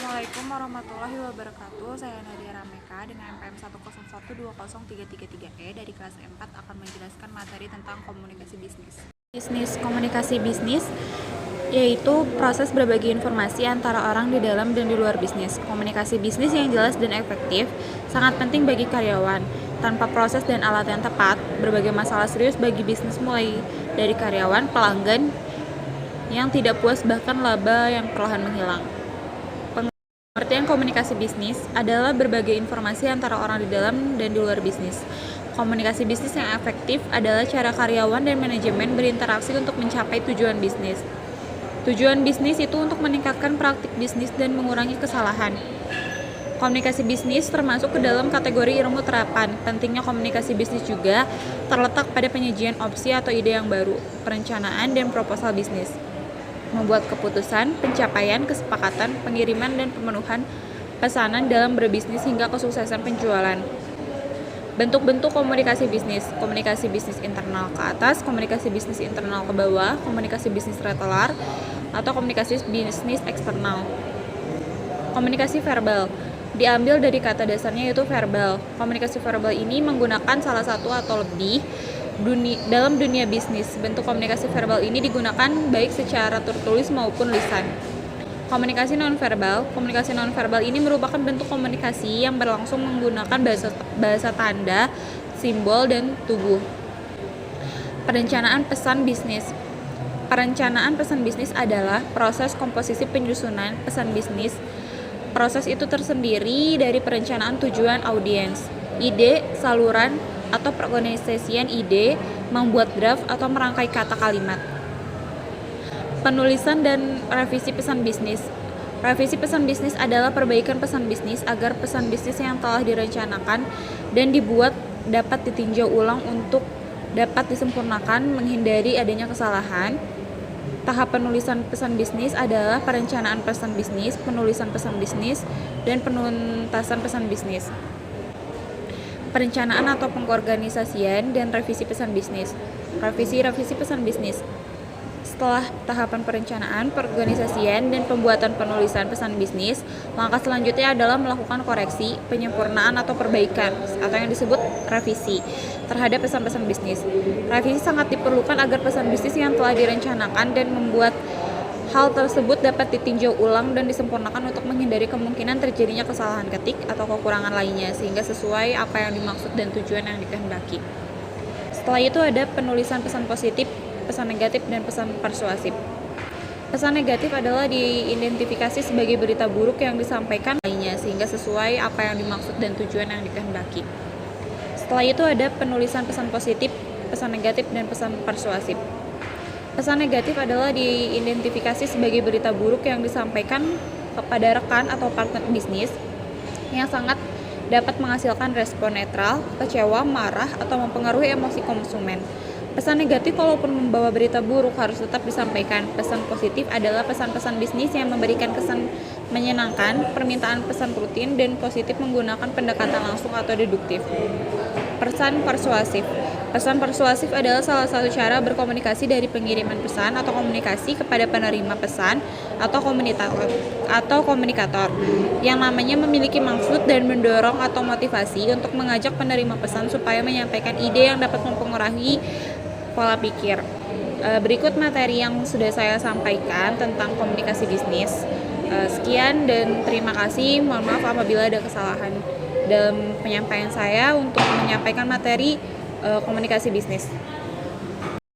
Assalamualaikum warahmatullahi wabarakatuh. Saya Nadia Rameka dengan NPM 101203333E dari kelas 4 akan menjelaskan materi tentang komunikasi bisnis. Komunikasi bisnis yaitu proses berbagi informasi antara orang di dalam dan di luar bisnis. Komunikasi bisnis yang jelas dan efektif sangat penting bagi karyawan. Tanpa proses dan alat yang tepat, berbagai masalah serius bagi bisnis mulai dari karyawan, pelanggan yang tidak puas bahkan laba yang perlahan menghilang. Pengertian komunikasi bisnis adalah berbagai informasi antara orang di dalam dan di luar bisnis. Komunikasi bisnis yang efektif adalah cara karyawan dan manajemen berinteraksi untuk mencapai tujuan bisnis. Tujuan bisnis itu untuk meningkatkan praktik bisnis dan mengurangi kesalahan. Komunikasi bisnis termasuk ke dalam kategori ilmu terapan. Pentingnya komunikasi bisnis juga terletak pada penyajian opsi atau ide yang baru, perencanaan dan proposal bisnis, membuat keputusan, pencapaian, kesepakatan, pengiriman, dan pemenuhan pesanan dalam berbisnis hingga kesuksesan penjualan. Bentuk-bentuk komunikasi bisnis internal ke atas, komunikasi bisnis internal ke bawah, komunikasi bisnis retelar, atau komunikasi bisnis eksternal. Komunikasi verbal diambil dari kata dasarnya yaitu verbal. Komunikasi verbal ini menggunakan salah satu atau lebih dalam dunia bisnis. Bentuk komunikasi verbal ini digunakan baik secara tertulis maupun lisan. Komunikasi nonverbal ini merupakan bentuk komunikasi yang berlangsung menggunakan bahasa tanda, simbol, dan tubuh. Perencanaan pesan bisnis adalah proses komposisi penyusunan pesan bisnis. Proses itu tersendiri dari perencanaan tujuan audiens, ide, saluran, atau pengorganisasian ide, membuat draft atau merangkai kata kalimat. Penulisan dan revisi pesan bisnis. Revisi pesan bisnis adalah perbaikan pesan bisnis agar pesan bisnis yang telah direncanakan dan dibuat dapat ditinjau ulang untuk dapat disempurnakan, menghindari adanya kesalahan. Tahap penulisan pesan bisnis adalah perencanaan pesan bisnis, penulisan pesan bisnis, dan penuntasan pesan bisnis. Perencanaan atau pengorganisasian dan revisi pesan bisnis. Revisi pesan bisnis. Setelah tahapan perencanaan, pengorganisasian, dan pembuatan penulisan pesan bisnis, langkah selanjutnya adalah melakukan koreksi, penyempurnaan atau perbaikan atau yang disebut revisi terhadap pesan-pesan bisnis. Revisi sangat diperlukan agar pesan bisnis yang telah direncanakan dan membuat hal tersebut dapat ditinjau ulang dan disempurnakan untuk menghindari kemungkinan terjadinya kesalahan ketik atau kekurangan lainnya sehingga sesuai apa yang dimaksud dan tujuan yang dikehendaki. Setelah itu ada penulisan pesan positif, pesan negatif, dan pesan persuasif. Pesan negatif adalah diidentifikasi sebagai berita buruk yang disampaikan lainnya sehingga sesuai apa yang dimaksud dan tujuan yang dikehendaki. Setelah itu ada penulisan pesan positif, pesan negatif, dan pesan persuasif. Pesan negatif adalah diidentifikasi sebagai berita buruk yang disampaikan kepada rekan atau partner bisnis yang sangat dapat menghasilkan respon netral, kecewa, marah, atau mempengaruhi emosi konsumen. Pesan negatif walaupun membawa berita buruk harus tetap disampaikan. Pesan positif adalah pesan-pesan bisnis yang memberikan kesan menyenangkan, permintaan pesan rutin, dan positif menggunakan pendekatan langsung atau deduktif. Pesan persuasif. Pesan persuasif adalah salah satu cara berkomunikasi dari pengiriman pesan atau komunikasi kepada penerima pesan atau komunikator yang namanya memiliki maksud dan mendorong atau motivasi untuk mengajak penerima pesan supaya menyampaikan ide yang dapat mempengaruhi pola pikir. Berikut materi yang sudah saya sampaikan tentang komunikasi bisnis. Sekian dan terima kasih. Mohon maaf apabila ada kesalahan dalam penyampaian saya untuk menyampaikan materi komunikasi bisnis.